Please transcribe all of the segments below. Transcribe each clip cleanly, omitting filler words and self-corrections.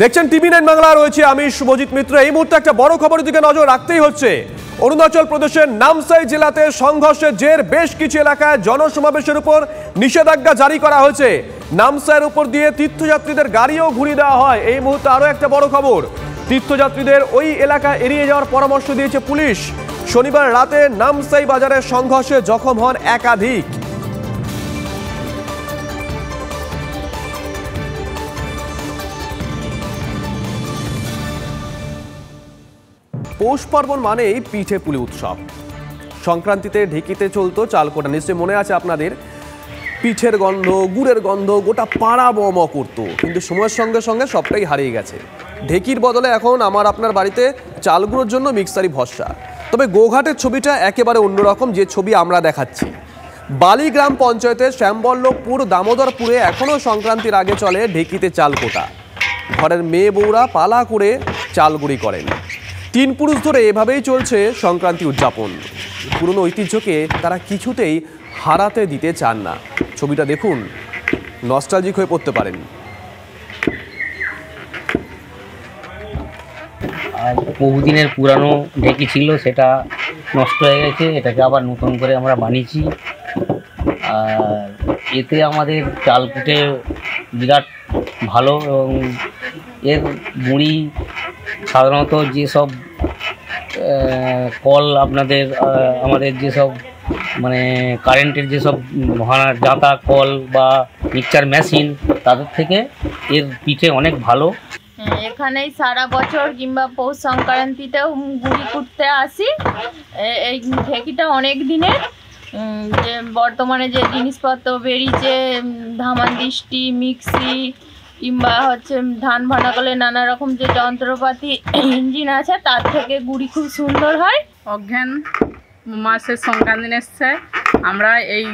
দেখছেন টিভি9 বাংলা, রয়েছে আমি শুভজিৎ মিত্র। এই মুহূর্তে একটা বড় খবরের দিকে নজর রাখতেই হচ্ছে। অরুণাচল প্রদেশের নামসাই জেলাতে সংঘর্ষের জের বেশ কিছু এলাকায় জনসমাবেশের উপর নিষেধাজ্ঞা জারি করা হয়েছে। নামসাইয়ের উপর দিয়ে তীর্থযাত্রীদের গাড়িও ঘুরিয়ে দেওয়া হয়। এই মুহূর্তে আরো একটা বড় খবর, তীর্থযাত্রীদের ওই এলাকা এড়িয়ে যাওয়ার পরামর্শ দিয়েছে পুলিশ। শনিবার রাতে নামসাই বাজারে সংঘর্ষে জখম হন একাধিক। পৌষ পার্বণ মানেই পিঠে পুলি উৎসব। সংক্রান্তিতে ঢেকিতে চলতো চালকোটা, নিশ্চয়ই মনে আছে আপনাদের। পিঠের গন্ধ, গুড়ের গন্ধ গোটা পাড়া ম করতো, কিন্তু সময়ের সঙ্গে সঙ্গে সবটাই হারিয়ে গেছে। ঢেকির বদলে এখন আমার আপনার বাড়িতে চালগুলোর জন্য মিক্সারই ভরসা। তবে গোঘাটের ছবিটা একেবারে অন্যরকম, যে ছবি আমরা দেখাচ্ছি। বালিগ্রাম পঞ্চায়েতের শ্যামবল্লভপুর দামোদরপুরে এখনও সংক্রান্তির আগে চলে ঢেকিতে চালকোটা। ঘরের মেয়ে বউরা পালা করে চালগুড়ি করেন। 3 পুরুষ ধরে এভাবেই চলছে সংক্রান্তি উদযাপন। পুরনো ঐতিহ্যকে তারা কিছুতেই হারাতে দিতে চান না। ছবিটা দেখুন, নস্টালজিক হয়ে পড়তে পারেন। আর বহুদিনের পুরানো ঢেকি ছিল, সেটা নষ্ট হয়ে গেছে, এটাকে আবার নতুন করে আমরা বানিয়েছি। আর এতে আমাদের চাল কুটে বিরাট ভালো, এবং এর গুঁড়ি সাধারণত যেসব কল আমাদের যেসব মানে কারেন্টের যেসব জাঁতা কল বা মিক্সচার মেশিন, তাদের থেকে এর পিঠে অনেক ভালো। এখানেই সারা বছর কিংবা পৌষ সংক্রান্তিতেও গুড়ি কুটতে আসি। এই ঢেকিটা অনেক দিনের, যে বর্তমানে যে জিনিসপত্র বেরিয়েছে, ধামানদিষ্টি, মিক্সি কিংবা ধান ভানা করলে নানা রকম যে যন্ত্রপাতি ইঞ্জিন আছে, তার থেকে গুড়ি খুব সুন্দর হয়। অজ্ঞান মাসের সংক্রান্তি এসছে, আমরা এই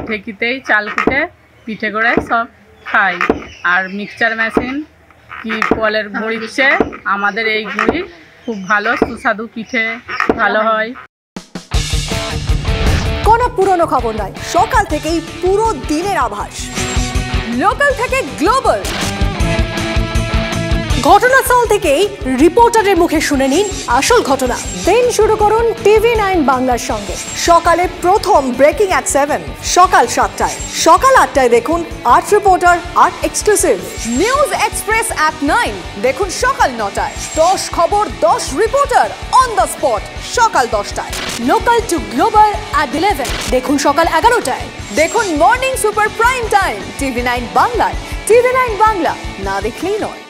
ঢেকিতেই চাল কুটে পিঠে করে সব খাই। আর মিক্সচার মেশিন কি কলের গুঁড়িচ্ছে, আমাদের এই গুঁড়ি খুব ভালো, সুস্বাদু পিঠে ভালো হয়। কোনো পুরনো খবর নয়, সকাল থেকেই পুরো দিনের আভাস। লোকাল থেকে গ্লোবাল, ঘটনাস্থল থেকেই রিপোর্টারের মুখে শুনে নিন আসল ঘটনা। দিন শুরু করুন টিভি9 বাংলার সঙ্গে। সকালে প্রথম ব্রেকিং অ্যাট 7, সকাল 7টায়, সকাল 8টায় দেখুন 8 reporter 8 exclusive. News express at 9 দেখুন সকাল 9টায়। 10 খবর 10 রিপোর্টার অন দ্য স্পট সকাল 10টায়। লোকাল টু গ্লোবাল অ্যাট 11 দেখুন সকাল 11টায়। দেখুন মর্নিং সুপার প্রাইম টাইম টিভি9 বাংলায়। টিভি9 বাংলা না দেখলেই নয়।